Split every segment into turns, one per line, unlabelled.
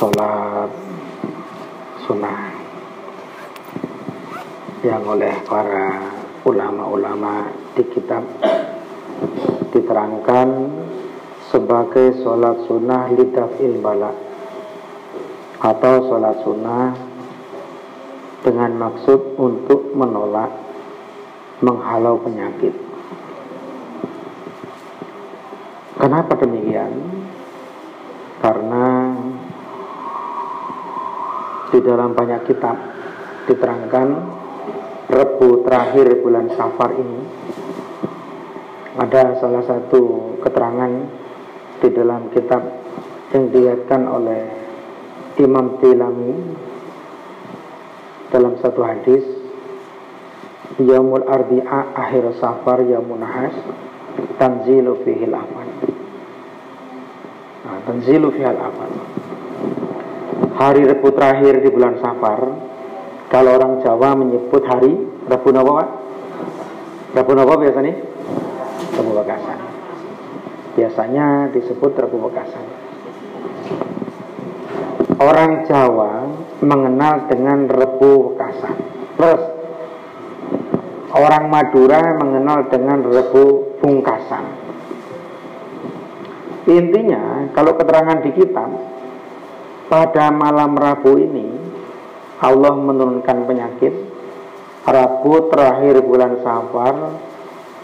sholat sunnah yang oleh para ulama-ulama di kitab diterangkan sebagai sholat sunnah lidaf'il bala, atau sholat sunnah dengan maksud untuk menolak, menghalau penyakit. Kenapa demikian? Karena di dalam banyak kitab diterangkan Rebu terakhir bulan Safar ini ada salah satu keterangan di dalam kitab yang diriwayatkan oleh Imam Tilami dalam satu hadis, Yaumul Arbi'a akhir Safar Yaumun Nahas tanzilu fihil afan. Tanzilu fihil afan. Hari Rebu terakhir di bulan Safar, kalau orang Jawa menyebut hari Rebu napa, Pak? Rebu napa biasanya? Rebu Wekasan. Biasanya disebut Rebu Wekasan. Orang Jawa mengenal dengan Rebu Wekasan. Terus orang Madura mengenal dengan Rebu Pungkasan. Intinya, kalau keterangan di kitab, pada malam Rabu ini Allah menurunkan penyakit. Rabu terakhir bulan Safar,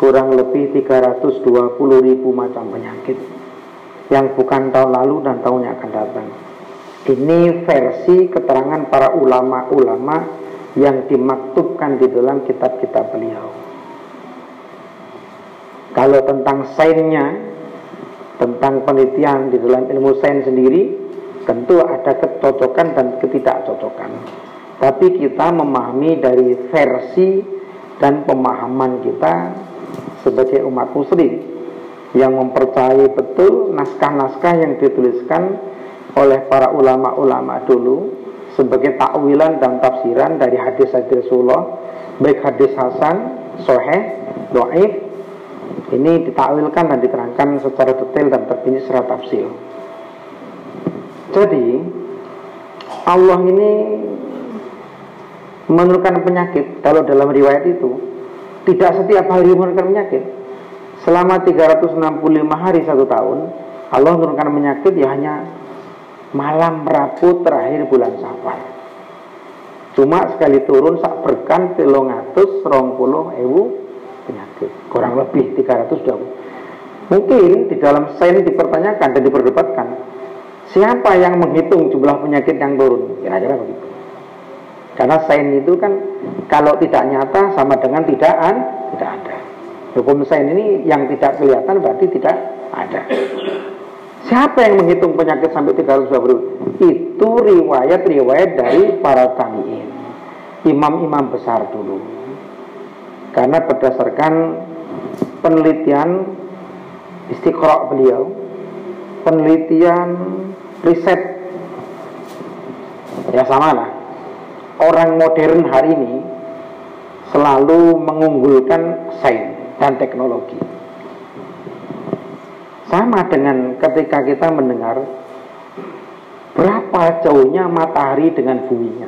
kurang lebih 320.000 macam penyakit yang bukan tahun lalu dan tahun yang akan datang. Ini versi keterangan para ulama-ulama yang dimaktubkan di dalam kitab-kitab beliau. Kalau tentang sainsnya, tentang penelitian di dalam ilmu sains sendiri, tentu ada kecocokan dan ketidakcocokan. Tapi kita memahami dari versi dan pemahaman kita sebagai umat muslim yang mempercayai betul naskah-naskah yang dituliskan oleh para ulama-ulama dulu sebagai takwilan dan tafsiran dari hadis-hadis Rasulullah, baik hadis hasan, sahih, dhaif, ini ditakwilkan dan diterangkan secara detail dan terperinci secara tafsir. Jadi Allah ini menurunkan penyakit. Kalau dalam riwayat itu tidak setiap hari menurunkan penyakit. Selama 365 hari 1 tahun Allah menurunkan penyakit ya hanya malam Rabu terakhir bulan Safar. Cuma sekali turun sak berkan 320.000 penyakit, kurang lebih 320. Mungkin di dalam sains dipertanyakan dan diperdebatkan, siapa yang menghitung jumlah penyakit yang turun? Kira-kira begitu. Karena sains itu kan kalau tidak nyata sama dengan tidak ada. Hukum sains ini yang tidak kelihatan berarti tidak ada. Siapa yang menghitung penyakit sampai 320? Itu riwayat-riwayat dari para tabi'in, imam-imam besar dulu. Karena berdasarkan penelitian istiqra' beliau, penelitian riset, ya sama lah. Orang modern hari ini selalu mengunggulkan sains dan teknologi. Sama dengan ketika kita mendengar berapa jauhnya matahari dengan buminya.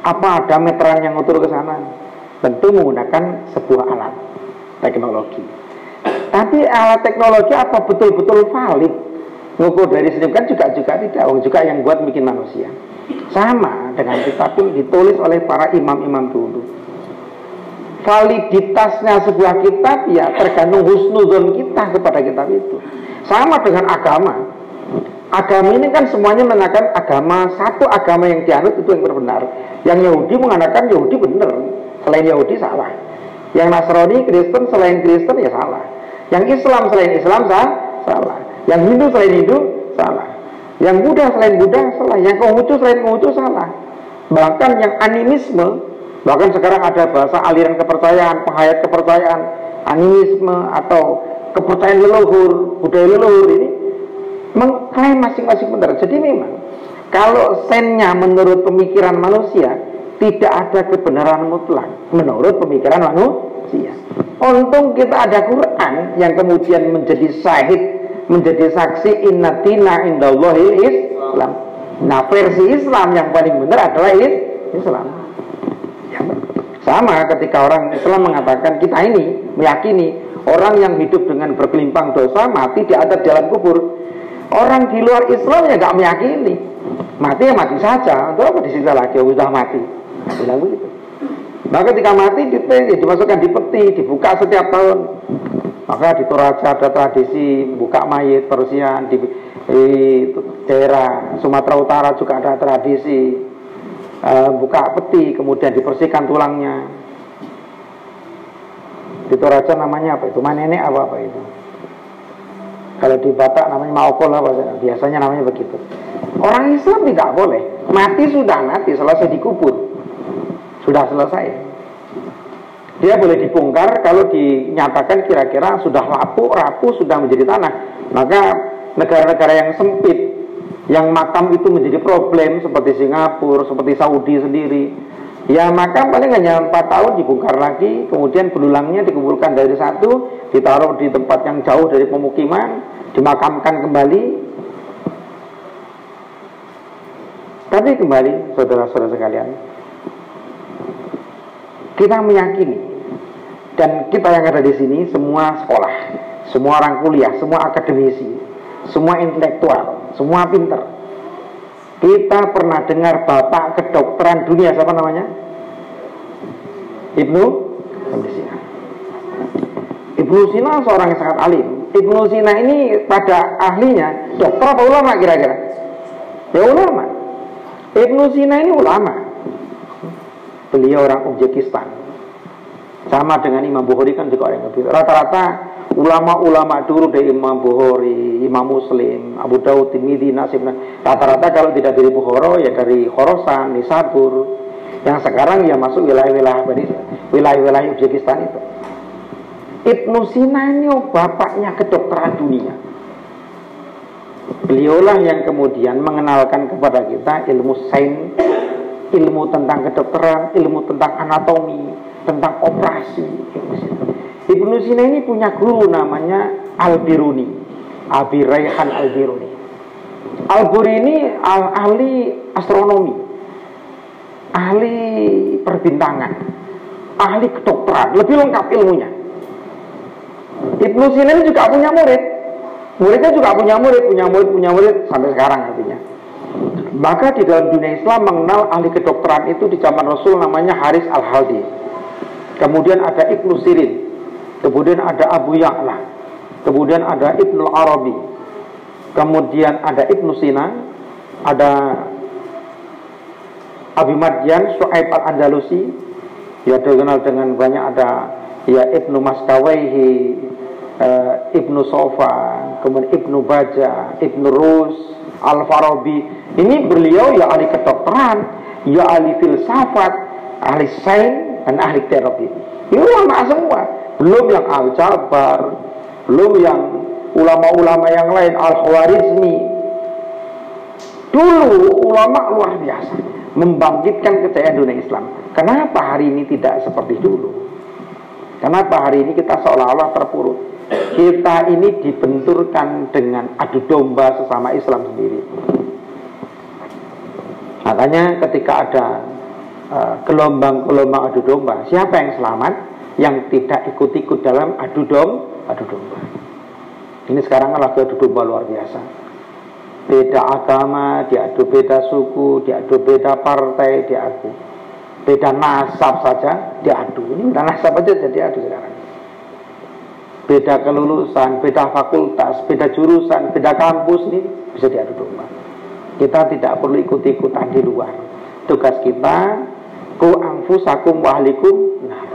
Apa ada meteran yang ngutur ke sana? Tentu menggunakan sebuah alat teknologi. Tapi alat teknologi apa betul-betul valid? Ngukur dari sini kan juga tidak. Juga yang buat bikin manusia. Sama dengan kitab pun ditulis oleh para imam-imam dulu. Validitasnya sebuah kitab ya tergantung husnuzon kita kepada kitab itu. Sama dengan agama. Agama ini kan semuanya mengatakan agama, satu agama yang dianut itu yang benar. Yang Yahudi mengatakan Yahudi benar, selain Yahudi salah. Yang Nasrani, Kristen, selain Kristen ya salah. Yang Islam selain Islam salah. Yang Hindu selain Hindu salah. Yang Buddha selain Buddha salah. Yang Konghucu selain Konghucu salah. Bahkan yang animisme, bahkan sekarang ada bahasa aliran kepercayaan, penghayat kepercayaan, animisme atau kepercayaan leluhur, budaya leluhur ini mengklaim masing-masing benar. Jadi memang kalau sainsnya menurut pemikiran manusia tidak ada kebenaran mutlak menurut pemikiran manusia. Untung kita ada Quran yang kemudian menjadi syahid menjadi saksi inna dina indallahil Islam. Nah, versi Islam yang paling benar adalah Islam. Sama ketika orang Islam mengatakan, kita ini meyakini orang yang hidup dengan berkelimpang dosa mati diadab di dalam kubur. Orang di luar Islam ya gak meyakini, mati ya mati saja, untuk apa disita lagi, sudah mati. Bilang begitu. Nah ketika mati dimasukkan di peti, dibuka setiap tahun. Maka di Toraja ada tradisi buka mayit Persian, di daerah Sumatera Utara juga ada tradisi buka peti, kemudian dibersihkan tulangnya. Di Toraja namanya apa itu? Manenek apa itu? Kalau di Batak namanya maokol apa? Biasanya namanya begitu. Orang Islam tidak boleh. Mati sudah mati, selesai dikubur, sudah selesai. Dia boleh dibongkar kalau dinyatakan kira-kira sudah rapuh, sudah menjadi tanah. Maka negara-negara yang sempit, yang makam itu menjadi problem, seperti Singapura, seperti Saudi sendiri, ya maka paling hanya 4 tahun dibongkar lagi, kemudian belulangnya dikumpulkan dari satu, ditaruh di tempat yang jauh dari pemukiman, dimakamkan kembali. Tapi kembali, saudara-saudara sekalian, kita meyakini, dan kita yang ada di sini semua sekolah, semua orang kuliah, semua akademisi, semua intelektual, semua pinter. Kita pernah dengar bapak kedokteran dunia, siapa namanya? Ibnu Sina. Ibnu Sina seorang yang sangat alim. Ibnu Sina ini pada ahlinya dokter apa ulama kira-kira? Ya ulama. Ibnu Sina ini ulama. Beliau orang Uzbekistan. Sama dengan Imam Bukhari kan juga orang lebih. Rata-rata ulama-ulama dulu dari Imam Bukhari, Imam Muslim, Abu Daud, Tirmidzi, Nasib. Rata-rata kalau tidak dari Bukhara ya dari Khorasan, Nisabur. Yang sekarang ya masuk wilayah-wilayah Uzbekistan itu. Ibnu Sina ini bapaknya kedokteran dunia. Beliaulah yang kemudian mengenalkan kepada kita ilmu sains, ilmu tentang kedokteran, ilmu tentang anatomi, tentang operasi. Ibnu Sina ini punya guru namanya Al-Biruni, Abi Raihan Al-Biruni. Al-Biruni ini ahli astronomi, ahli perbintangan, ahli kedokteran, lebih lengkap ilmunya. Ibnu Sina ini juga punya murid. Muridnya juga punya murid sampai sekarang artinya. Maka di dalam dunia Islam mengenal ahli kedokteran itu di zaman Rasul namanya Haris Al-Haldi. Kemudian ada Ibnu Sirin, kemudian ada Abu Ya'la, kemudian ada Ibnu Arabi, kemudian ada Ibnu Sina, ada Abi Madyan, Syu'aib Al-Andalusi, ya dikenal dengan banyak, ada ya Ibnu Maskawaihi, Ibnu Sofa, kemudian Ibnu Baja, Ibnu Rus, Al-Farabi. Ini beliau ya ahli kedokteran, ya ahli filsafat, ahli sains, dan ahli terapi. Ini ulama semua. Belum yang Al-Jabar, belum yang ulama-ulama yang lain, Al-Khwarizmi. Dulu ulama luar biasa membangkitkan kejayaan dunia Islam. Kenapa hari ini tidak seperti dulu? Kenapa hari ini kita seolah-olah terpuruk? Kita ini dibenturkan dengan adu domba sesama Islam sendiri. Makanya ketika ada gelombang-gelombang adu domba, siapa yang selamat? Yang tidak ikut-ikut dalam adu domba. Ini sekarang lagi adu domba luar biasa. Beda agama diadu, beda suku diadu, beda partai diadu, beda nasab saja diadu. Ini udah nasab aja jadi adu sekarang. Beda kelulusan, beda fakultas, beda jurusan, beda kampus, ini bisa diadu domba. Kita tidak perlu ikut-ikutan di luar. Tugas kita ku anfusakum wa ahlikum nar.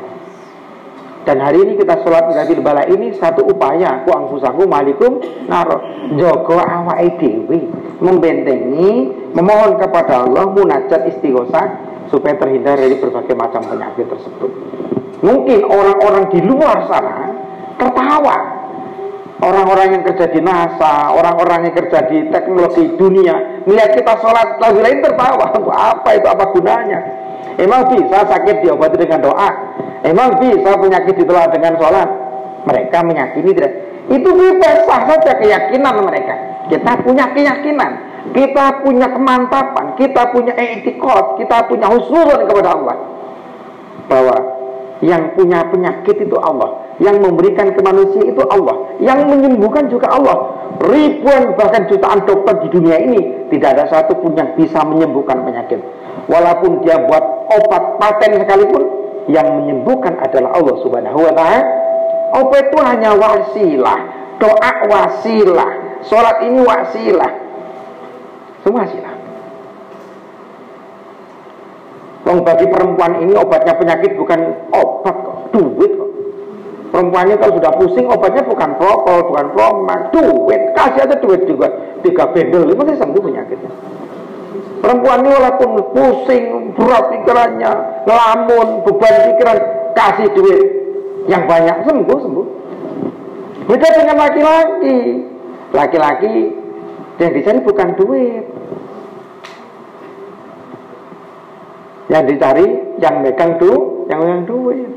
Dan hari ini kita sholat Nabil Bala ini satu upaya ku anfusakum wa ahlikum nar. Jogo awake dhewe, membentengi, memohon kepada Allah, munajat istighosah supaya terhindar dari berbagai macam penyakit tersebut. Mungkin orang-orang di luar sana tertawa. Orang-orang yang kerja di NASA, orang-orang yang kerja di teknologi dunia, melihat kita sholat lagu lain tertawa. Apa itu, apa gunanya? Emang bisa sakit diobati dengan doa? Emang bisa penyakit ditolak dengan sholat? Mereka meyakini tidak. Itu bebas, sah saja keyakinan mereka. Kita punya keyakinan, kita punya kemantapan, kita punya i'tiqad, kita punya husnuzon kepada Allah, bahwa yang punya penyakit itu Allah, yang memberikan ke manusia itu Allah, yang menyembuhkan juga Allah. Ribuan bahkan jutaan dokter di dunia ini tidak ada satu pun yang bisa menyembuhkan penyakit. Walaupun dia buat obat paten sekalipun, yang menyembuhkan adalah Allah Subhanahu wa ta'ala. Obat itu hanya wasilah, doa wasilah, sholat ini wasilah, semua wasilah. Bagi perempuan ini obatnya penyakit bukan obat kok, duit kok. Perempuannya kalau sudah pusing obatnya bukan prokol, bukan promak, duit. Kasih aja duit juga, 3 bendel itu pasti sembuh penyakitnya. Perempuan ini walaupun pusing, berat pikirannya, ngelamun, beban pikiran, kasih duit yang banyak, sembuh. Beda dengan laki-laki. Laki-laki yang dicari bukan duit, yang dicari yang megang duit.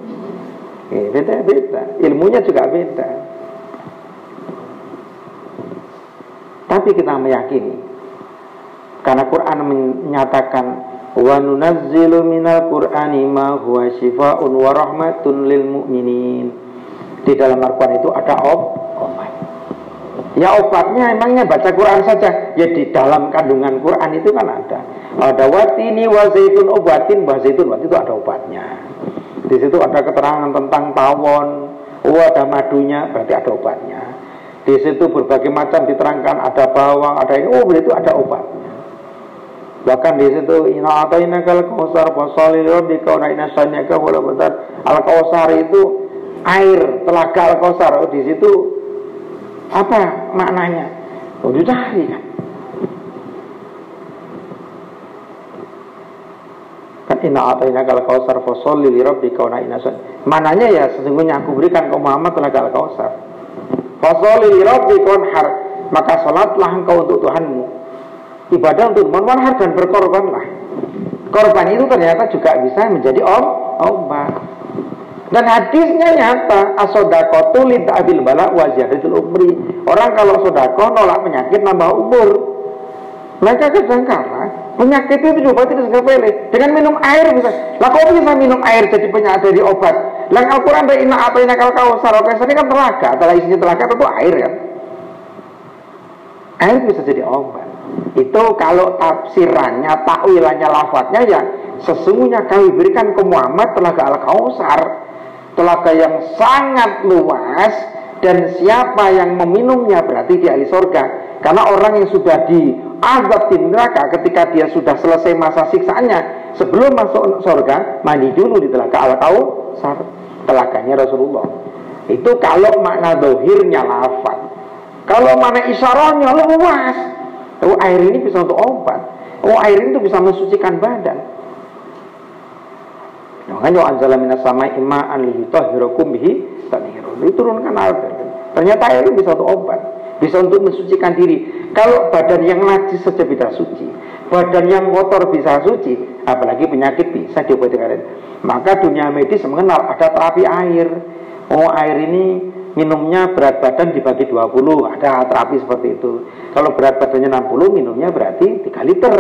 Beda, ilmunya juga beda. Tapi kita meyakini, karena Quran menyatakan wa nunazzilu minal qur'ani ma huwa syifaa'un wa rahmatun lil mu'minin. Di dalam Al-Quran itu ada obat. Ya obatnya emangnya baca Quran saja. Ya di dalam kandungan Quran itu kan ada watini wa zaitun, obatin wa zaitun, itu ada obatnya. Di situ ada keterangan tentang tawon, ada madunya, berarti ada obatnya. Di situ berbagai macam diterangkan, ada bawang, ada ini, itu ada obatnya. Bahkan di situ inna atainakal kautsar fasalli lirabbika wa inna shani'aka huwal abtar. Al-Kautsar itu air, telaga Al-Kautsar. Di situ apa maknanya? Dicari kan. Inna atainakal kautsar fasalli lirabbika wa inna shani'aka. Mananya ya sesungguhnya aku berikan ke Muhammad telaga Al-Kautsar. Fasalli lirabbika wanhar, maka salatlah engkau untuk Tuhanmu. Ibadah untuk wanhar, dan berkorbanlah. Korban itu ternyata juga bisa menjadi obat. Dan hadisnya nyata, as-shadaqatu lid'abil bala wa ziyadatul umri. Orang kalau sedekah nolak penyakit, nambah umur. Mereka kadang-kadang penyakit itu diobati dengan sepele. Dengan minum air bisa. Lah kok bisa minum air jadi penyakit, jadi obat? Lah Al-Quran dari inna atainakal kautsar, ini kan telaga. Setelah isinya telaga tentu air kan. Air bisa jadi obat. Itu kalau tafsirannya, takwilannya, lafadznya ya sesungguhnya kami berikan ke Muhammad telaga Al-Kautsar, telaga yang sangat luas, dan siapa yang meminumnya berarti di ahli surga. Karena orang yang sudah diazab di neraka, ketika dia sudah selesai masa siksaannya, sebelum masuk surga, mandi dulu di telaga Al-Kautsar, telaganya Rasulullah. Itu kalau makna dohirnya lafaz. Kalau makna isyarahnya luas. Air ini bisa untuk obat. Air ini bisa mensucikan badan. Makanya anzala minas samai ma'an liyutahhirakum bihi tathira. Diturunkan air. Ternyata air ini bisa untuk obat, bisa untuk mensucikan diri. Kalau badan yang najis saja bisa suci, badan yang kotor bisa suci, apalagi penyakit bisa diobati. Maka dunia medis mengenal ada terapi air. Air ini minumnya berat badan dibagi 20, ada terapi seperti itu. Kalau berat badannya 60, minumnya berarti 3 liter.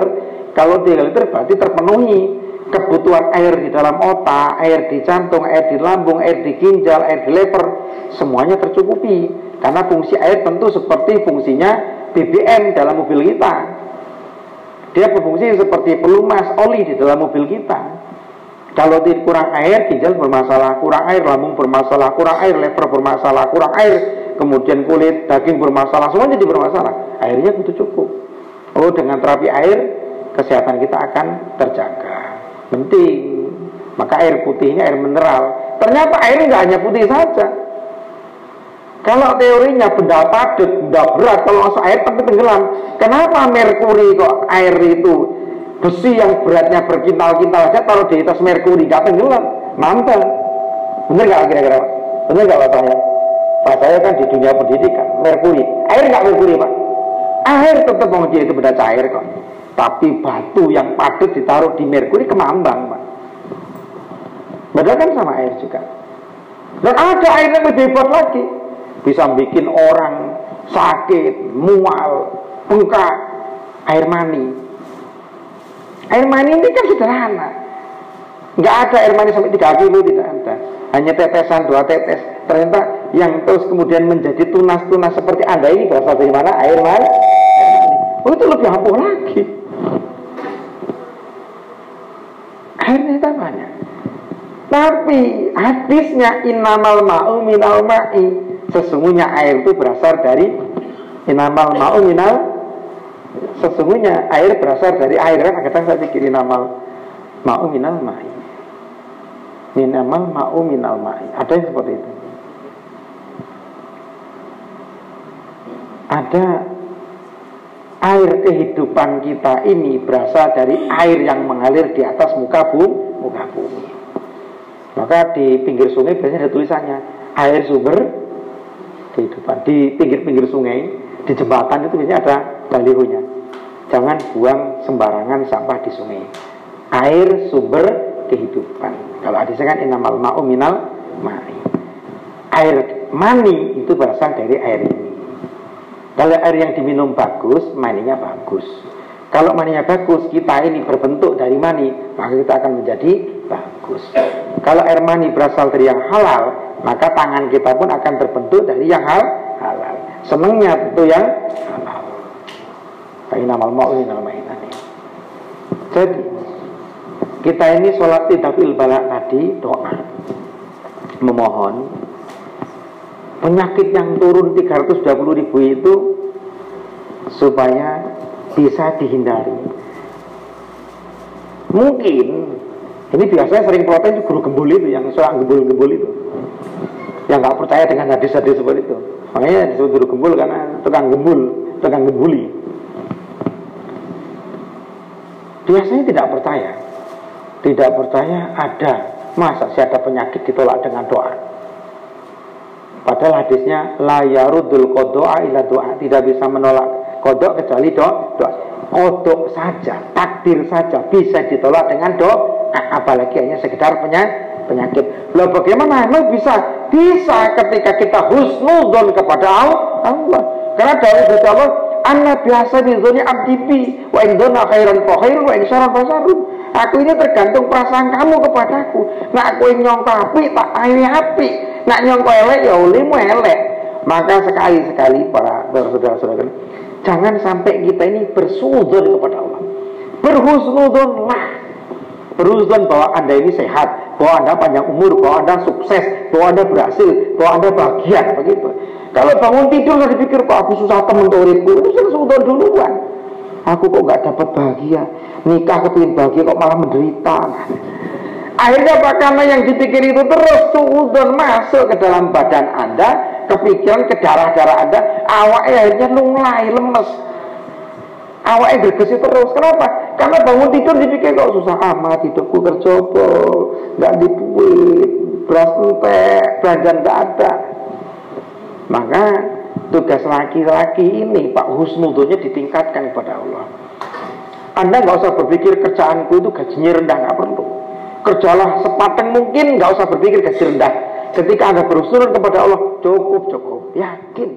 Kalau 3 liter berarti terpenuhi kebutuhan air di dalam otak, air di jantung, air di lambung, air di ginjal, air di lever, semuanya tercukupi. Karena fungsi air tentu seperti fungsinya BBM dalam mobil kita. Dia berfungsi seperti pelumas oli di dalam mobil kita. Kalau kurang air, ginjal bermasalah, kurang air, lambung bermasalah, kurang air, lever bermasalah, kurang air, kemudian kulit, daging bermasalah, semuanya jadi bermasalah. Airnya butuh cukup. Dengan terapi air, kesehatan kita akan terjaga. Penting. Maka air putihnya air mineral. Ternyata air nggak hanya putih saja. Kalau teorinya benda padat, benda berat, kalau masuk air tapi tenggelam. Kenapa merkuri kok air itu? Besi yang beratnya berkintal-kintal saja taruh di atas merkuri gak tenggelam, mantel. Bener gak kira-kira Pak? Bener gak Pak saya? Pak saya kan di dunia pendidikan. Merkuri, air gak merkuri Pak? Air tetap mau dia itu benda cair kok. Tapi batu yang padat ditaruh di merkuri kemambang Pak. Padahal kan sama air juga. Dan ada air yang lebih hebat lagi. bisa bikin orang sakit, mual, bengkak. Air mani. Air mani ini kan sederhana. Nggak ada air mani sampai 3 kilo, tidak ada. Hanya tetesan, 2 tetes. Ternyata yang terus kemudian menjadi tunas-tunas seperti Anda ini berasal dari mana? Air mani. Oh, itu lebih ampuh lagi. Airnya tak banyak. Tapi hadisnya innamal ma'u minal ma'i. Sesungguhnya air itu berasal dari innamal ma'u minal. Sesungguhnya air berasal dari air. Kan kadang saya pikir innamal ma'u minal ma'i. Innamal ma'u minal ma'i. Ada yang seperti itu. Ada air kehidupan kita ini berasal dari air yang mengalir di atas muka bumi. Maka di pinggir sungai biasanya ada tulisannya air sumber kehidupan. Di pinggir-pinggir sungai, di jembatan itu biasanya ada balihonya. Jangan buang sembarangan sampah di sungai. Air sumber kehidupan. Kalau hadisnya kan innamal ma'u minal ma'i. Air mani itu berasal dari air ini. Kalau air yang diminum bagus, maninya bagus. Kalau maninya bagus, kita ini berbentuk dari mani, maka kita akan menjadi bagus. Kalau air mani berasal dari yang halal, maka tangan kita pun akan berbentuk dari yang halal. Senangnya tentu yang halal. Innamal ma'u minal ma'i. Jadi kita ini sholat tidakil balak tadi, doa memohon penyakit yang turun 320.000 itu supaya bisa dihindari. Mungkin ini biasanya sering protes itu guru gembul itu, yang soal gembul-gembul itu, yang nggak percaya dengan hadis-hadis seperti itu. Makanya disebut guru gembul karena tukang gembuli. Biasanya tidak percaya ada, masa sih ada penyakit ditolak dengan doa. Padahal hadisnya la yarudul qod'a ila doa, tidak bisa menolak kodok kecuali doa. Kodok saja, takdir saja bisa ditolak dengan doa, apalagi hanya sekedar penyakit. Loh bagaimana? Emang bisa ketika kita husnudzon kepada Allah. Karena dari Allah, Anna biasa bizoni abdibi, wa indona khairan fa khairun wa insyaran fa syarrun. Aku ini tergantung perasaan kamu kepadaku. Nak aku nyongko api, tak api. Nak nyongko elek, ya ulimu elek. Maka sekali-sekali para saudara-saudara, jangan sampai kita ini bersuzon kepada Allah. Berhusnudonlah. Berhusnudon bahwa Anda ini sehat, bahwa Anda panjang umur, bahwa Anda sukses, bahwa Anda berhasil, bahwa Anda bahagia, begitu. Kalau bangun tidur saya dipikir kok aku susah temen uripku, itu sudah duluan. Aku kok gak dapat bahagia, nikah kepingin bahagia kok malah menderita. Akhirnya apa? Karena yang dipikir itu terus suudon masuk ke dalam badan Anda, kepikiran ke darah-darah Anda, awaknya akhirnya lunglai, lemes. Awaknya bergesi terus. Kenapa? Karena bangun tidur dipikir kok susah amat, hidupku kerjobo, gak diduit, beras entek, belanjaan gak ada. Maka tugas laki-laki ini Pak husnudonnya ditingkatkan kepada Allah. Anda gak usah berpikir kerjaanku itu gajinya rendah, gak perlu. Kerjalah sepateng mungkin, gak usah berpikir gaji rendah. Ketika Anda berhusnudon kepada Allah, cukup, yakin.